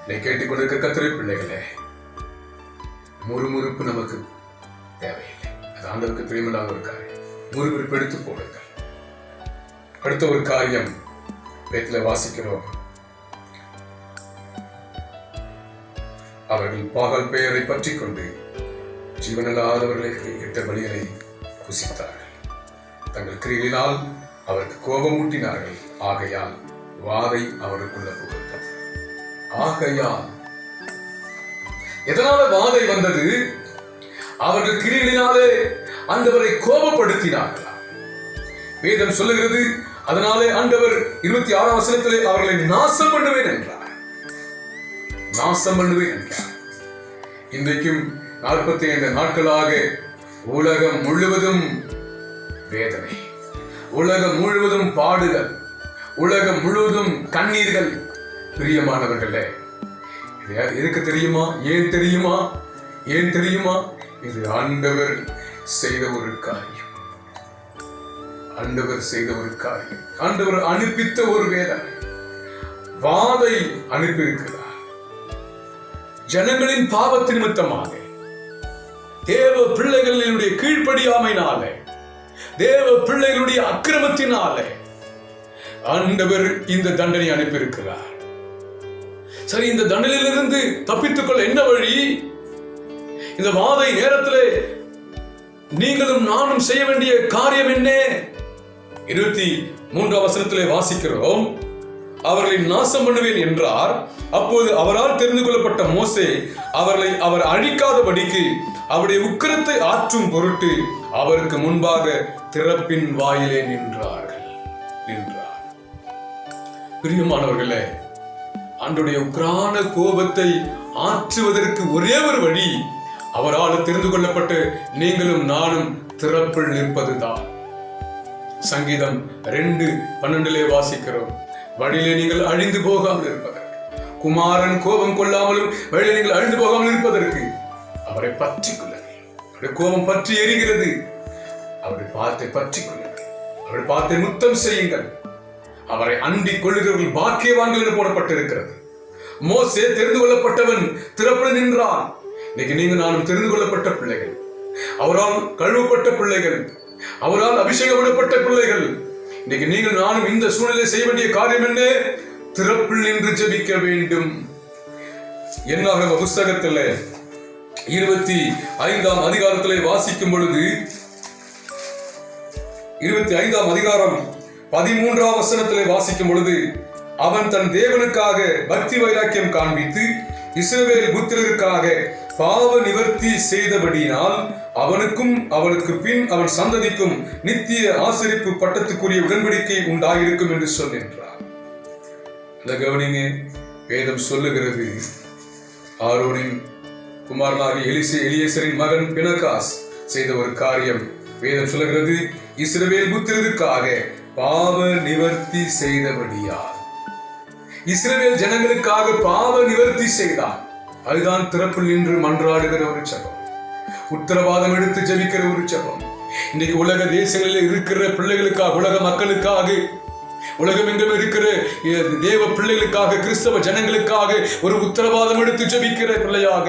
இதை கேட்டுக்கொண்டிருக்கிற கர்த்தருடைய பிள்ளைகளே, முறுமுறுப்பு நமக்கு தேவையில்லை. அது ஆண்டவருக்கு பிரியமில்லாத ஒரு காரியம். முறுமுறுப்பு எடுத்து போடுங்கள். அடுத்த ஒரு காரியம் வேதத்திலே வாசிக்கிறோம். அவர்கள் பாகால் பெயரை பற்றி கொண்டு ஜீவனில்லாதவர்களை இட்ட பலிகளை புசித்தார்கள். தங்கள் கிரியினால் அவருக்கு கோபமூட்டினார்கள். ஆகையால் வாதை அவருக்குள்ள புகுந்தது. ஆகையால் எதனால வாதை வந்தது? அவர்கள் கிரியினாலே ஆண்டவரை கோபப்படுத்தினார்களா? வேதம் சொல்லுகிறது, அதனாலே ஆண்டவர் 26ஆம் வசனத்திலே அவர்களை நாசம் பண்ணுவேன் என்றார். நாசம் பண்ணுவேன் என்றார். இன்றைக்கும் 45 நாட்களாக உலகம் முழுவதும் வேதனை, உலகம் முழுவதும் பாடுகள், உலகம் முழுவதும் கண்ணீர்கள். பிரியமானவர்களே, இது எதுக்கு தெரியுமா? ஏன் தெரியுமா? ஏன் தெரியுமா? இது ஆண்டவர் செய்த ஒரு காரியம். ஆண்டவர் செய்த ஒரு காரியம். ஆண்டவர் அனுப்பித்த ஒரு வேதனை, வாதை அனுப்பியிருக்கிறார். ஜனங்களின் பாவத்தின் நிமித்தமாக, தேவ பிள்ளைகளுடைய கீழ்ப்படியாமையினாலே, தேவ பிள்ளைகளுடைய அக்கிரமத்தினாலே ஆண்டவர் இந்த தண்டனை அனுப்பியிருக்கிறார். சரி, இந்த தண்டனையிலிருந்து தப்பித்துக் கொள்ள என்ன வழி? இந்த வாதை நேரத்திலே நீங்களும் நானும் செய்ய வேண்டிய காரியம் என்ன? 23ஆம் வசனத்திலே வாசிக்கிறோம், அவர்களை நாசம் பண்ணுவேன் என்றார். அப்போது அவரால் தெரிந்து கொள்ளப்பட்ட மோசே அவர்களை அவர் அழிக்காதபடிக்கு அவருடைய உக்கிரத்தை ஆற்றும் பொருட்டு அவருக்கு முன்பாக திறப்பின் வாயிலே நின்றார். பிரியமானவர்களே, ஆண்டவருடைய உக்கிரான கோபத்தை ஆற்றுவதற்கு ஒரே ஒரு வழி, அவரால் தெரிந்து கொள்ளப்பட்டு நீங்களும் நானும் திறப்பில் நிற்பதுதான். சங்கீதம் 2:12 வாசிக்கிறோம், வழியிலே நீங்கள் அழிந்து போகாமல் இருப்பதற்கு, குமாரன் கோபம் கொள்ளாமலும் வழியிலே நீங்கள் அழிந்து போகாமல் இருப்பதற்கு அவரை பற்றி கொள்ளுங்கள். அவருடைய கோபம் பற்றி எரிகிறது. அவருடைய பாதத்தை பற்றி கொள்ளுங்கள். அவருடைய பாதத்தை முத்தம் செய்யுங்கள். அவரை அண்டிக் கொள்ளுகிறவர்கள் பாக்கியவான்கள் என்று போடப்பட்டிருக்கிறது. மோசே தெரிந்து கொள்ளப்பட்டவன் திறப்பில் நின்றான். இன்னைக்கு நீங்க நானும் தெரிந்து கொள்ளப்பட்ட பிள்ளைகள், அவரால் கழுவப்பட்ட பிள்ளைகள், அவரால் அபிஷேகப்படப்பட்ட பிள்ளைகள். இன்னைக்கு நீங்கள் நானும் இந்த சூழ்நிலை செய்ய வேண்டிய காரியம் என்ன? திறப்பில் நின்று ஜெபிக்க வேண்டும். என்னாக புஸ்தகத்தில் 25ஆம் அதிகாரத்திலே வாசிக்கும் பொழுது 25ஆம் அதிகாரம் 13ஆம் வசனத்திலே வாசிக்கும் பொழுது, அவன் தன் தேவனுக்காக பக்தி வைராக்கியம் காண்பித்து இஸ்ரவேல் புத்திரருக்காக பாவ நிவர்த்தி செய்தபடியினால் அவனுக்கும் அவனுக்கு பின் அவன் சந்ததிக்கும் நித்திய ஆசரிப்பு பட்டத்துக்குரிய உடன்படிக்கை உண்டாயிருக்கும் என்று சொல்கின்றார். கவனிங்க, வேதம் சொல்லுகிறது, ஆரோனின் குமாரனாகிய எலியேசரின் மகன் பினகாஸ் செய்த ஒரு காரியம். வேதம் சொல்லுகிறது, இஸ்ரவேல் புத்திரருக்காக பாவ நிவர்த்தி செய்தபடியால். இஸ்ரவேல் ஜனங்களுக்காக பாவ நிவர்த்தி செய்தார். அதுதான் திறப்பில் நின்று மன்றாடுகிற ஒரு ஜெபம், உத்தரவாதம் எடுத்து ஜெபிக்கிற ஒரு ஜெபம். இன்னைக்கு உலக தேசங்களில் இருக்கிற பிள்ளைகளுக்காக, உலக மக்களுக்காக, உலகம் எங்கும் இருக்கிற தேவ பிள்ளைகளுக்காக, கிறிஸ்தவ ஜனங்களுக்காக ஒரு உத்தரவாதம் எடுத்து ஜெபிக்கிற பிள்ளையாக,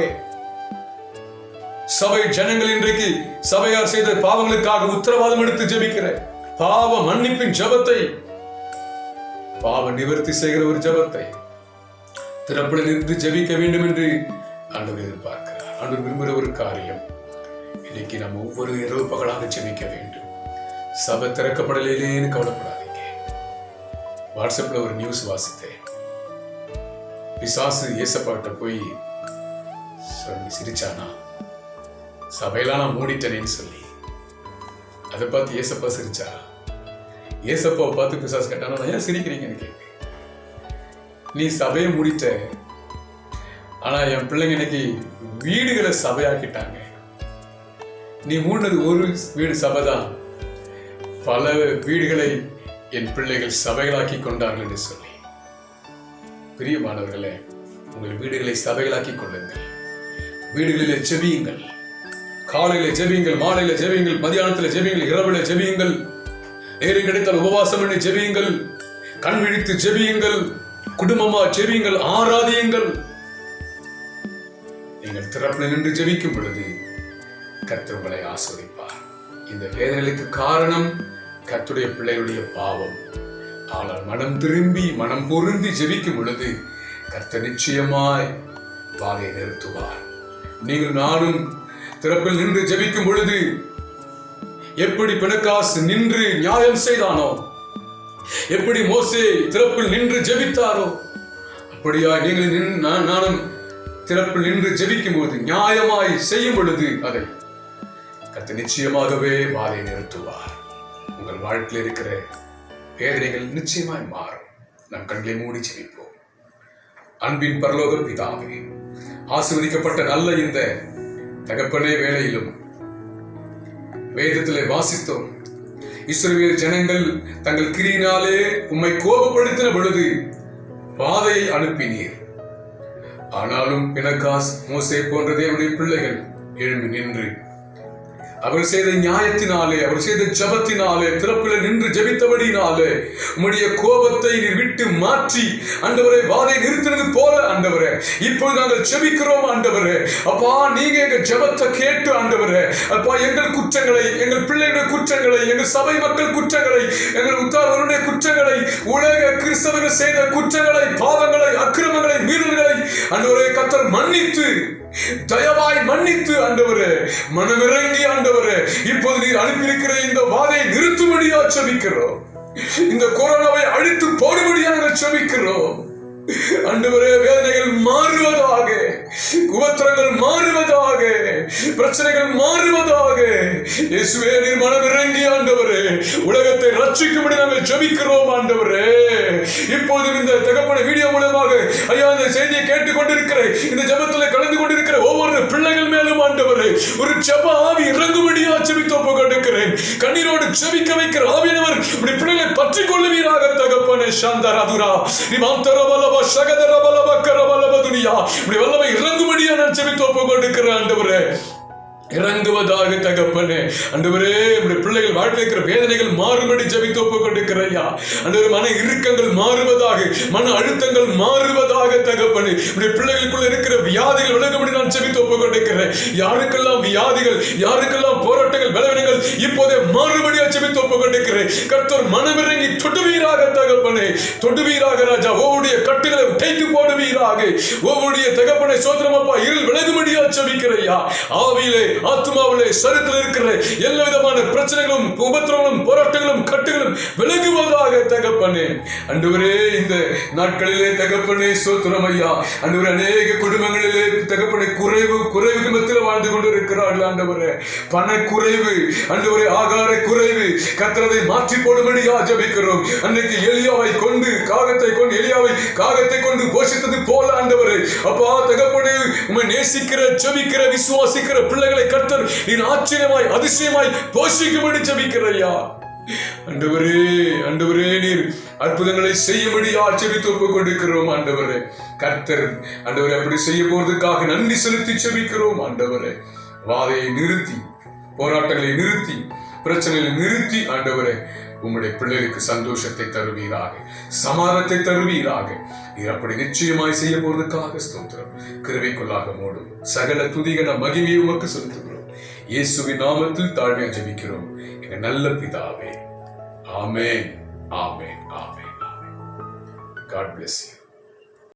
சபை ஜனங்கள் இன்றைக்கு சபையார் செய்த பாவங்களுக்காக உத்தரவாதம் எடுத்து ஜெபிக்கிற பாவ மன்னிப்பின் ஜெபத்தை, பாவ நிவர்த்தி செய்கிற ஒரு ஜெபத்தை திறப்பில் இருந்து ஜெபிக்க வேண்டும் என்று ஆண்டவர் எதிர்பார்க்கிறார். ஆண்டவர் விரும்புகிற ஒரு காரியம். இன்னைக்கு நம்ம ஒவ்வொரு இரவு பகலாக ஜெபிக்க வேண்டும். சபை திறக்கப்படலேன்னு கவலைப்படாதீங்க. வாட்ஸ்அப்ல ஒரு நியூஸ் வாசித்தேன். பிசாசு ஏசப்பாட்ட போய் சிரிச்சானா, சபையெல்லாம் நான் மூடிட்டேனேன்னு சொல்லி. அதை பார்த்து ஏசப்பா சிரிச்சா. ஏசப்பாவை பார்த்து பிசாசு கேட்டானா, ஏன் சிரிக்கிறீங்கன்னு கேட்க. நீ சபையை மூடிட்ட, ஆனா என் பிள்ளைங்க இன்னைக்கு வீடுகளை சபையாக்கிட்டாங்க. நீ மூடினது ஒரு வீடு சபைதான், பல வீடுகளை என் பிள்ளைகள் சபைகளாக்கி கொண்டார்கள் என்று சொல்லி. பிரியமானவர்களே, உங்கள் வீடுகளை சபைகளாக்கி கொள்ளுங்கள். வீடுகளிலே ஜெபியுங்கள். காலையில ஜெபியுங்கள், மாலையில ஜெபியுங்கள், மதியானத்துல ஜெபியுங்கள், இரவுல ஜெபியுங்கள். நேரம் கிடைத்தால் உபவாசம் பண்ணி ஜெபியுங்கள், கண் விழித்து ஜெபியுங்கள், குடும்பமா ஜெபியுங்கள், ஆராதியுங்கள். நீங்கள் திறப்பில் நின்று ஜெபிக்கும் பொழுது கர்த்தர் உங்களை ஆசீர்வதிப்பார். இந்த வேதனைக்கு காரணம் கர்த்தருடைய பிள்ளைகளுடைய பாவம். ஆனால் மனம் திரும்பி மனம் பொருந்தி ஜெபிக்கும் பொழுது கர்த்தர் நிச்சயமாய் வாதை நிறுத்துவார். நீங்கள் நானும் திறப்பில் நின்று ஜெபிக்கும் பொழுது எப்படி பினகாஸ் நின்று நியாயம் செய்தானோ, எப்படி மோசே திறப்பில் நின்று ஜெபித்தாரோ, அப்படியா நீங்கள் நானும் திறப்பில் நின்று ஜெபிக்கும் போது, நியாயமாய் செய்யும் பொழுது அதை கர்த்தர் நிச்சயமாகவே வாதை நிறுத்துவார். உங்கள் வாழ்க்கையில் இருக்கிற வேதனைகள் நிச்சயமாய் மாறும். நம் கண்களை மூடி ஜெபிப்போம். அன்பின் பரலோக பிதாவே, ஆசீர்வதிக்கப்பட்ட நல்ல இந்த தகப்பனே வேளையிலும் வேதத்திலே வாசித்தோம். இஸ்ரவேல் ஜனங்கள் தங்கள் கிரியினாலே உம்மை கோபப்படுத்தின பொழுது வாதையை அனுப்பினீர். ஆனாலும் பினகாஸ், மோசே போன்ற தேவனுடைய பிள்ளைகள் எழும்பி நின்று அவர் செய்த நியாயத்தினாலே, அவர் செய்த ஜபத்தினாலே, திறப்பில் நின்று ஜெபித்தபடினாலே உம்முடைய கோபத்தை நீர் விட்டு மாற்றி ஆண்டவரே வாதை நிறுத்தினது போல ஆண்டவரே இப்பொழுது நாங்கள் ஜெபிக்கிறோம் ஆண்டவரே. அப்பா, நீங்க எங்க ஜெபத்தை கேட்டு ஆண்டவரே, அப்பா எங்கள் குற்றங்களை, எங்கள் பிள்ளைகளுடைய குற்றங்களை, எங்கள் சபை மக்கள் குற்றங்களை, எங்கள் உத்தாரவருடைய குற்றங்களை, உலக கிறிஸ்தவர்கள் செய்த குற்றங்களை, பாவங்களை, அக்கிரமங்களை, மீறல்களை ஆண்டவரே கர்த்தர் மன்னித்து, தயவாய் மன்னித்து ஆண்டவரே, மனமிறங்கி ஆண்டவரே இப்போது நீர் அனுப்பியிருக்கிற இந்த வாதையை நிறுத்தும்படியா ஜெபிக்கிறோம். இந்த கொரோனாவை அழித்து போடும்படியா நாங்கள் ஜெபிக்கிறோம் ஆண்டவரே. வேதனைகள் மாறுவதாக, உபத்திரங்கள் மாறுவதாக, பிரச்சனைகள் மாறுவதாக. இயேசுவே, நீர் மனமிறங்கி ஆண்டவரே உலகத்தை ரட்சிக்கும்படி நாங்கள் ஜெபிக்கிறோம் ஆண்டவரே. இப்போது இந்த தகப்பனை வீடியோ மூலமாக ஐயா இந்த செய்தியை கேட்டுக் கொண்டிருக்கிற, இந்த ஜெபத்தில் கலந்து கொண்டிருக்கிற ஒவ்வொரு பிள்ளைகள் மேலும் ஆண்டவரே ஒரு ஜெப ஆவி இறங்கும்படியா ஜெபித்து ஒப்புக்கொண்டிருக்கிறேன். கண்ணீரோடு ஜெபிக்க வைக்கிற ஆவியானவர் இப்படி பிள்ளைகளை பற்றி கொள்ளுவீராக தகப்பனே. சாந்தராதுரா நிமாந்தரபலப சகதரபலப கரபலப துனியா இப்படி வல்லமை இறங்கும்படியா நான் ஜெபித்து ஒப்புக்கொண்டிருக்கிறேன் ஆண்டவரே. இறங்குவதாக தகப்பனே. ஆண்டவரே, நம்முடைய பிள்ளைகள் வாழ்க்கையில் இருக்கிற வேதனைகள் மாறுபடி ஜெபித்து ஒப்புக்கொண்டிருக்கிறையா ஆண்டவரே. மன இறுக்கங்கள் மாறுவதாக, மன அழுத்தங்கள் மாறுவதாக தகப்பனே. நம்முடைய பிள்ளைகளுக்குள்ள இருக்கிற வியாதிகள் விலகும்படி நான் ஜெபித்து ஒப்புக்கொண்டிருக்கிறேன். யாருக்கெல்லாம் வியாதிகள், யாருக்கெல்லாம் போராட்டங்கள், பலவீனங்கள் இப்போதே மாறுபடியா ஜெபித்து ஒப்புக்கொண்டிருக்கிறேன். கர்த்தர் மனமிறங்கி தொடுவீராக தகப்பனே, தொடுவீராக ராஜா. ஒவ்வொருடைய கட்டுகளை கைத்து போடுவீராக. ஒவ்வொருடைய தகப்பனை சோத்திரமப்பா இருள் விலகும்படியா ஜெபிக்கிறையா. ஆவியிலே, ஆத்மாவிலே, சரீரத்தில் இருக்கிற எல்லா விதமான பிரச்சனைகளும், உபத்திரங்களும், போராட்டங்களும், கட்டுகளும் விலகுவதாக தகப்பனே. ஆண்டவரே, இந்த நாட்களிலே தகப்பனே சோத்திரம் ஐயா. ஆண்டவரே, அநேக குடும்பங்களிலே தகப்பனை குறைவுக்கு மத்தியில் வாழ்ந்து கொண்டு இருக்கிறார்கள் ஆண்டவரே. பண குறைவு குறைவு, ஆண்டவரே ஆகார குறைவு, கர்த்தரை மாற்றி போடும்படியா ஜெபிக்கிறோம். அன்னைக்கு எலியாவை கொண்டு காகத்தை கொண்டு போஷித்தது போல ஆண்டவரே, அப்பா தகப்பனே, உம்மை நேசிக்கிற ஜெபிக்கிற விசுவாசிக்கிற பிள்ளைகளை கர்த்தர் நீர் ஆச்சரியமாய் அதிசயமாய் போஷிக்கும்படி ஜெபிக்கிறையா. ஆண்டவரே நீர் அற்புதங்களை செய்யும்படியா ஜெபித்து ஒப்புக் கொடுக்கிறோம். ஆண்டவரே கர்த்தர் ஆண்டவரே அப்படி செய்ய போறதுக்காக நன்றி செலுத்தி ஜெபிக்கிறோம். ஆண்டவரே வாதையை நிறுத்தி, போராட்டங்களை நிறுத்தி, பிரச்சனைகளை நிறுத்தி ஆண்டவரே உம்முடைய பிள்ளைகளுக்கு சந்தோஷத்தை தருவீராக, சமாதானத்தை தருவீராக. நீர் அப்படி நிச்சயமாய் செய்ய போறதுக்காக ஸ்தோத்திரம். கிருபைக்குள்ளாக மூடும் சகல துதிகன மகிமையை உமக்கு செலுத்துகிறோம். இயேசுவின் நாமத்தில் தாழ்மையாக ஜெபிக்கிறோம் எங்கள் நல்ல பிதாவே. ஆமென், ஆமென், ஆமென், ஆமென். God bless you.